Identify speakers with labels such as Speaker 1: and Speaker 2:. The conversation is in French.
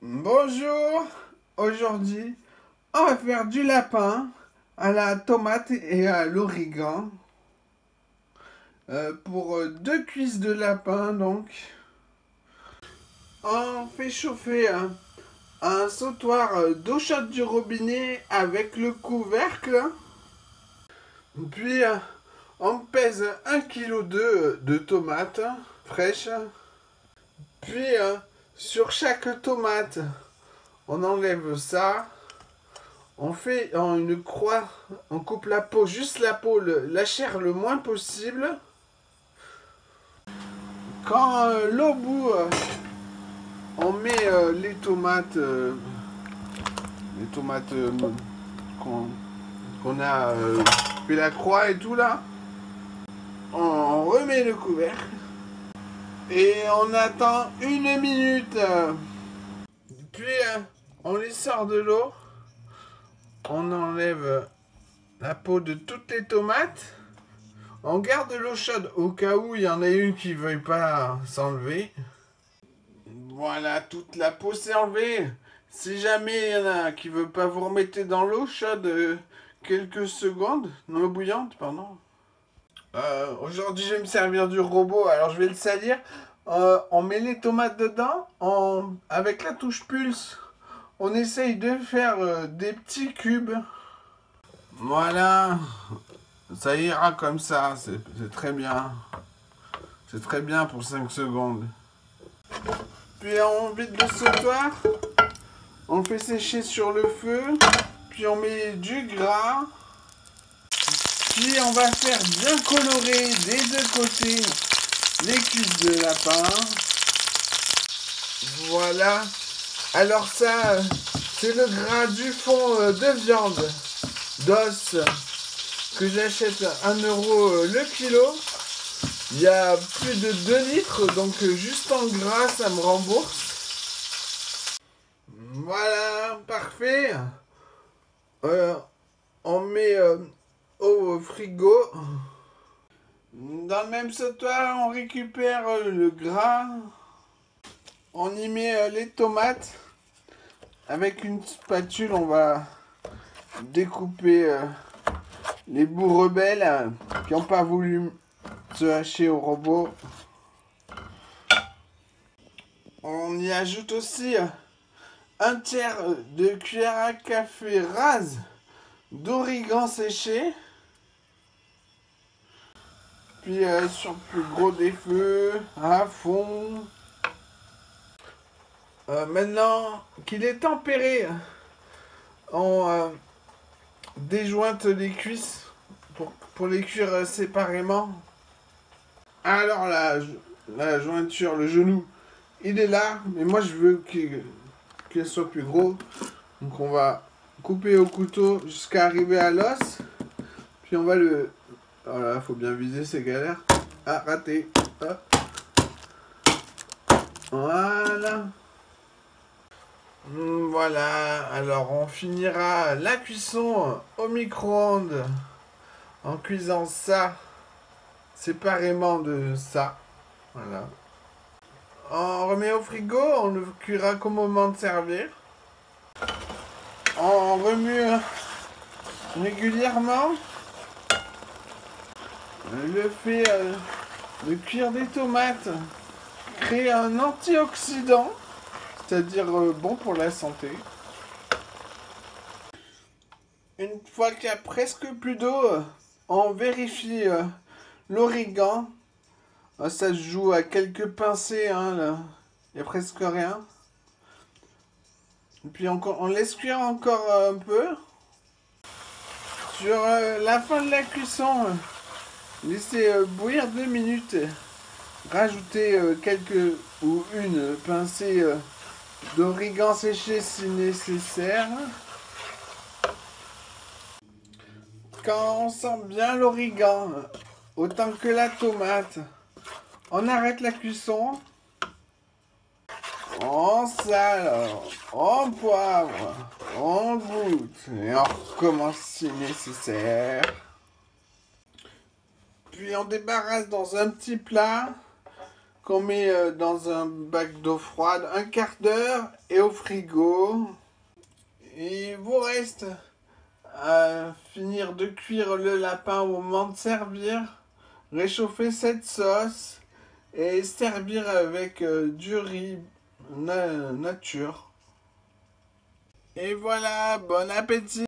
Speaker 1: Bonjour, aujourd'hui on va faire du lapin à la tomate et à l'origan pour deux cuisses de lapin. Donc on fait chauffer un sautoir d'eau chaude du robinet avec le couvercle, puis on pèse 1 kg de tomates fraîches, puis sur chaque tomate on enlève ça. On fait en une croix, on coupe la peau, juste la peau, la chair le moins possible. Quand l'au bout, on met les tomates qu'on a fait la croix et tout là. On remet le couvercle et on attend 1 minute. Puis on les sort de l'eau. On enlève la peau de toutes les tomates. On garde l'eau chaude au cas où il y en a une qui ne veuille pas s'enlever. Voilà, toute la peau s'est enlevée. Si jamais il y en a qui ne veut pas, vous remettez dans l'eau chaude quelques secondes. Dans l'eau bouillante, pardon. Aujourd'hui, je vais me servir du robot, alors je vais le salir. On met les tomates dedans. Avec la touche pulse, on essaye de faire des petits cubes. Voilà. Ça ira comme ça, c'est très bien. C'est très bien pour 5 secondes. Puis on vide le sautoir. On le fait sécher sur le feu. Puis on met du gras. Puis on va faire bien colorer des deux côtés les cuisses de lapin. Voilà. Alors ça, c'est le gras du fond de viande d'os que j'achète 1 € le kilo. Il y a plus de 2 litres, donc juste en gras, ça me rembourse. Voilà, parfait. On met au frigo. Dans le même sautoir, on récupère le gras. On y met les tomates. Avec une spatule, on va découper les bouts rebelles qui n'ont pas voulu se hacher au robot. On y ajoute aussi 1/3 de cuillère à café rase d'origan séché. Puis sur le plus gros des feux, à fond. Maintenant qu'il est tempéré, on déjointe les cuisses pour les cuire séparément. Alors la jointure, le genou, il est là, mais moi je veux qu'il soit plus gros. Donc on va couper au couteau jusqu'à arriver à l'os. Puis on va le... Voilà, faut bien viser, c'est galère. Ah, raté. Hop. Voilà. Voilà, alors on finira la cuisson au micro-ondes en cuisant ça séparément de ça. Voilà. On remet au frigo, on le cuira qu'au moment de servir. On remue régulièrement. Le fait de cuire des tomates crée un antioxydant, c'est-à-dire bon pour la santé. Une fois qu'il y a presque plus d'eau, on vérifie l'origan. Ça se joue à quelques pincées, hein, là. Il n'y a presque rien. Et puis on laisse cuire encore un peu. Sur la fin de la cuisson, laissez bouillir 2 minutes. Rajoutez quelques ou une pincée d'origan séché si nécessaire. Quand on sent bien l'origan, autant que la tomate, on arrête la cuisson. On sale, on poivre, on goûte et on recommence si nécessaire. Puis on débarrasse dans un petit plat qu'on met dans un bac d'eau froide 1/4 d'heure et au frigo. Il vous reste à finir de cuire le lapin au moment de servir, réchauffer cette sauce et servir avec du riz nature. Et voilà, bon appétit!